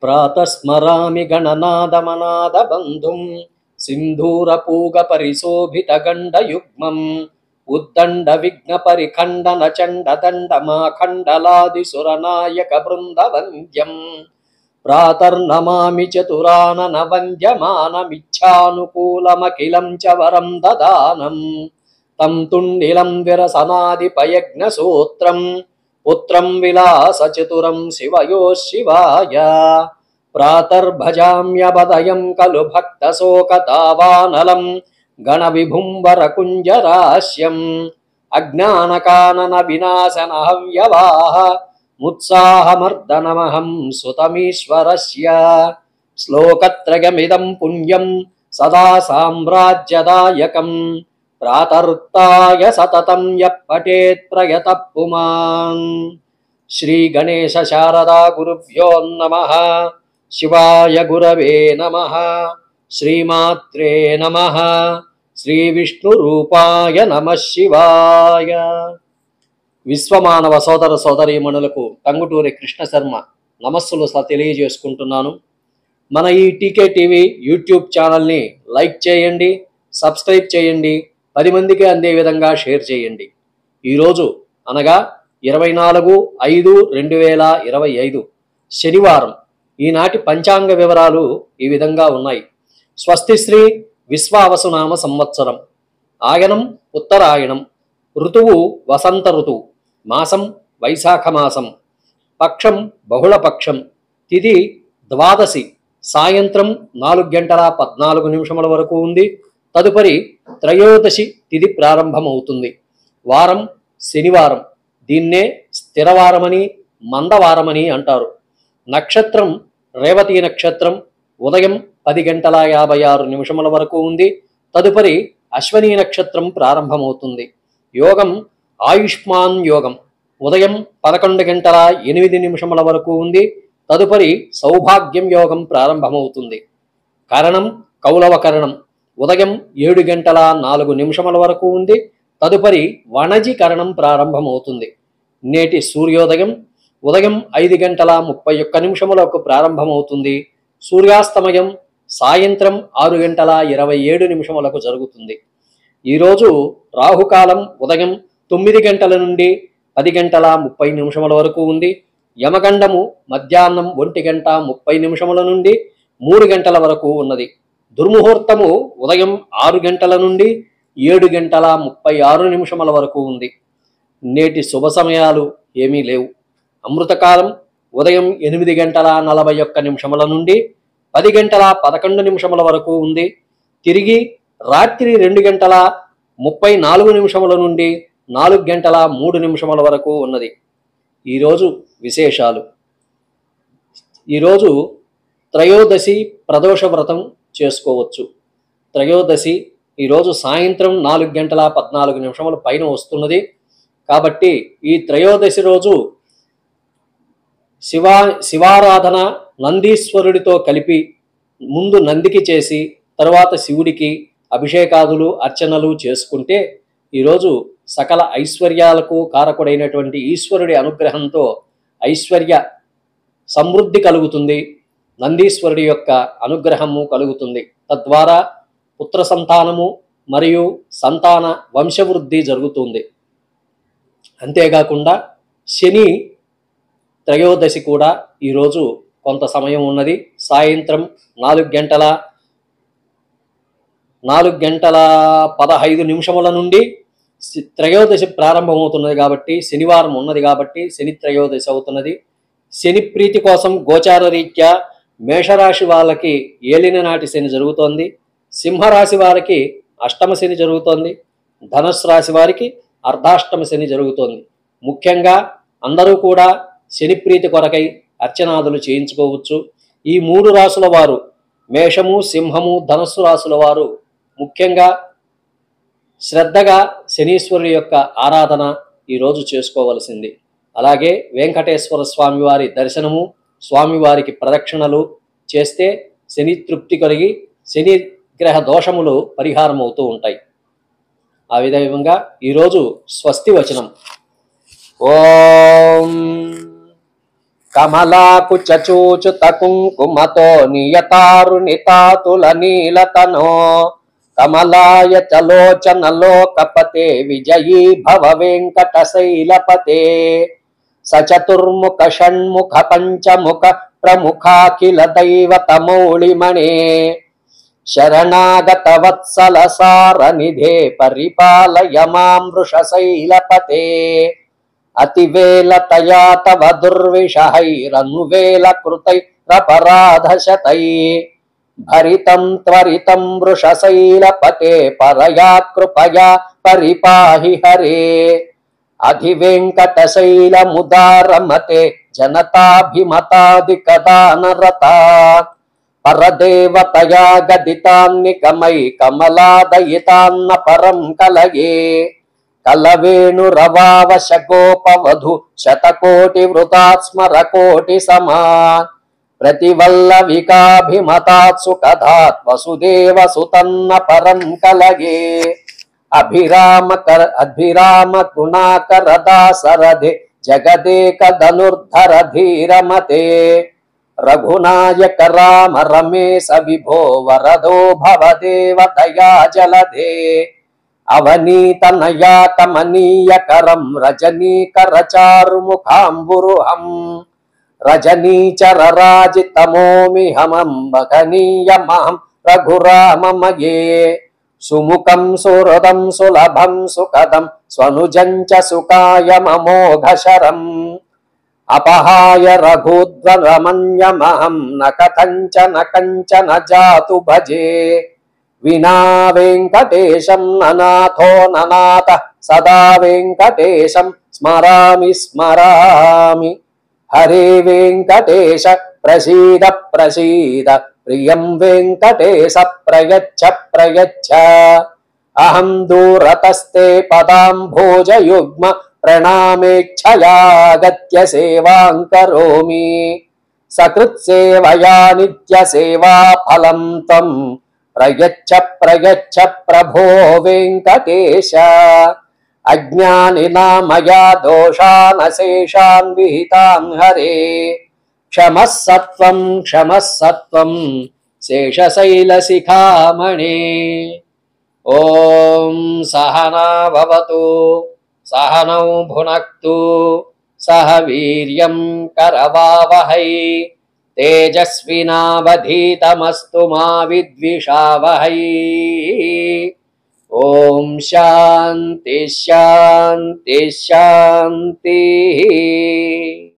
ప్రాతస్మరామి గణనాదమనాదబంధుం సింధూరపూగ పరిశోభిత గండయుగ్మం ఉద్దండ విఘ్న పరిఖండన చండ దండమాఖండలాది సురనాయక బృందవంద్యం ప్రాతర్నమామి చతురానన వంద్యమానమిచ్ఛానుకూలమఖిలం చ వరం దదానం తం తుండిలం విరసనాదిపయజ్ఞ సూత్రం పుత్రం విలాస చతురం శివయో శివాయ ప్రాతర్భజామ్యబదయం ఖలు భక్త శోకతావానలం గణ విభుంబర కుంజరాశ్యం అజ్ఞానకానన వినాశన హవ్యవాహ ముత్సాహమర్దనమహం సుతమీశ్వరస్య శ్లోకత్రయమిదం పుణ్యం సదా సామ్రాజ్యదాయకం ప్రాతరుత్తాయ సతతం యః పఠేత్ ప్రయతః పుమాన్. శ్రీ గణేశ శారదా గురుభ్యో నమః. శివాయ గురవే నమః. శ్రీమాత్రే నమః. శ్రీ విష్ణు రూపాయ నమః శివాయ. విశ్వమానవ సోదర సోదరీమణులకు టంగుటూరి కృష్ణ శర్మ నమస్సులు తెలియజేసుకుంటున్నాను. మన ఈ టీకే టీవీ యూట్యూబ్ ఛానల్ని లైక్ చేయండి, సబ్స్క్రైబ్ చేయండి, 10 మందికి అందే విధంగా షేర్ చేయండి. ఈరోజు అనగా 24/5/2025 శనివారం. ఈనాటి పంచాంగ వివరాలు ఈ విధంగా ఉన్నాయి. స్వస్తిశ్రీ విశ్వావసునామ సంవత్సరం. ఆయనం ఉత్తరాయణం. ఋతువు వసంత ఋతువు. మాసం వైశాఖ మాసం. పక్షం బహుళపక్షం. తిథి ద్వాదశి. సాయంత్రం 4:14 వరకు ఉంది. తదుపరి త్రయోదశి తిథి ప్రారంభమవుతుంది. వారం శనివారం. దీన్నే స్థిరవారమని మందవారమని అంటారు. నక్షత్రం రేవతి నక్షత్రం. ఉదయం 10:56 వరకు ఉంది. తదుపరి అశ్వనీ నక్షత్రం ప్రారంభమవుతుంది. యోగం ఆయుష్మాన్ యోగం. ఉదయం 11:08 వరకు ఉంది. తదుపరి సౌభాగ్యం యోగం ప్రారంభమవుతుంది. కరణం కౌలవ కరణం. ఉదయం 7:04 వరకు ఉంది. తదుపరి వణజి కరణం ప్రారంభమవుతుంది. నేటి సూర్యోదయం ఉదయం 5:31 ప్రారంభమవుతుంది. సూర్యాస్తమయం సాయంత్రం 6:27 జరుగుతుంది. ఈరోజు రాహుకాలం ఉదయం 9 గంటల నుండి 10:30 వరకు ఉంది. యమగండము మధ్యాహ్నం 1:30 నుండి 3 గంటల వరకు ఉన్నది. దుర్ముహూర్తము ఉదయం 6 గంటల నుండి 7:36 వరకు ఉంది. నేటి శుభ సమయాలు ఏమీ లేవు. అమృతకాలం ఉదయం 8:41 నుండి 10:11 వరకు ఉంది. తిరిగి రాత్రి 2:34 నుండి 4:03 వరకు ఉన్నది. ఈరోజు విశేషాలు. ఈరోజు త్రయోదశి ప్రదోష వ్రతం చేసుకోవచ్చు. త్రయోదశి ఈరోజు సాయంత్రం 4:14 పైన వస్తున్నది. కాబట్టి ఈ త్రయోదశి రోజు శివారాధన నందీశ్వరుడితో కలిపి ముందు నందికి చేసి తర్వాత శివుడికి అభిషేకాదులు అర్చనలు చేసుకుంటే ఈరోజు సకల ఐశ్వర్యాలకు కారకుడైనటువంటి ఈశ్వరుడి అనుగ్రహంతో ఐశ్వర్య సమృద్ధి కలుగుతుంది. నందీశ్వరుడి యొక్క అనుగ్రహము కలుగుతుంది. తద్వారా పుత్ర సంతానము మరియు సంతాన వంశవృద్ధి జరుగుతుంది. అంతేకాకుండా శని త్రయోదశి కూడా ఈరోజు కొంత సమయం ఉన్నది. సాయంత్రం 4:15 నుండి త్రయోదశి ప్రారంభమవుతున్నది. కాబట్టి శనివారం ఉన్నది కాబట్టి శని త్రయోదశి అవుతున్నది. శని ప్రీతి కోసం గోచార రీత్యా మేషరాశి వాళ్ళకి ఏలిన నాటి శని జరుగుతోంది. సింహరాశి వారికి అష్టమ శని జరుగుతోంది. ధనుస్సు రాశి వారికి అర్ధాష్టమ శని జరుగుతోంది. ముఖ్యంగా అందరూ కూడా శని ప్రీతి కొరకై అర్చనాదులు చేయించుకోవచ్చు. ఈ 3 రాశుల వారు మేషము, సింహము, ధనుస్సు రాశుల వారు ముఖ్యంగా శ్రద్ధగా శనీశ్వరుడి యొక్క ఆరాధన ఈరోజు చేసుకోవలసింది. అలాగే వెంకటేశ్వర స్వామి వారి దర్శనము, స్వామివారికి ప్రదక్షిణలు చేస్తే శని తృప్తి కలిగి శని గ్రహ దోషములు పరిహారం అవుతూ ఉంటాయి. ఆ విధంగా ఈరోజు స్వస్తి వచనం. ఓం కమలాకు చచూచుత కుంకుమతో నియతారుణితాతుల నీలతనో కమలాయ చలోచనలోకపతే విజయీ భవ వెంకటశైలపతే సచతుర్ముఖ షణ్ముఖ పంచముఖ ప్రముఖాఖిల దైవతమౌళిమణే శరణాగత వత్సల సారనిధే పరిపాలయ మాం వృషశైలపతే అతివేలతయా తవ దుర్విషహైరనువేల కృతైరపరాధశతై భరితం త్వరితం వృషశైలపతే పరయా కృపయా పరిపాహి హరే అధివేంకటశైలముదారమతే జనతాభిమతాదికదానరత పరదేవతయా గదితాన్నికమై కమలాదయితాన్న పరం కలయే కలవేణురవావశ గోపవధు శతకోటి వృతాత్స్మర కోటి సమా ప్రతివల్లవికాభిమతాత్సు కథాత్ వసుదేవ సుతన్న పరం కలగే అభిరామ గుణాకర దాసరథే జగదేక ధనుర్ధర ధీరమతే రఘునాయక రామ రమేశ విభో వరదో భవదేవతయా జలధే అవనీతనయా కమనీయకరం రజనీకర చారుముఖాంబురుహం రజనీచరరాజితమోమిహమం మహనీయమహం రఘురామమయే సుముఖం సుహృదం సులభం సుఖదం స్వనుజం చ సుకాయమమోఘశరం అపహాయ రఘుద్వరమన్యమహం న కంచన జాతు భజే వినా వెంకటేశం ననాథో ననాథ సదా వెంకటేశం స్మరామి స్మరామి హరే వెంకటేశ ప్రసీద ప్రసీద ప్రియం వెంకటేశ ప్రయచ్చ ప్రయచ్చ అహం దూరతస్తే పదాంభోజయుగ్మ ప్రణామేచ్ఛయాగత్య సేవాం కరోమి సకృత్సేవయా నిత్య సేవా ఫలం తం ప్రయచ్చ ప్రయచ్చ ప్రభో వెంకటేశ అజ్ఞానినా మయా దోషానశేషాన్ విహితాన్ హరే క్షమః సత్వం శేషశైలశిఖామణే ఓం సహనా భవతు సహనౌ భునక్తు సహ వీర్యం కరవావహై తేజస్వినావధీతమస్తు మా విద్విషావహై ఓం శాంతి శాంతి శాంతి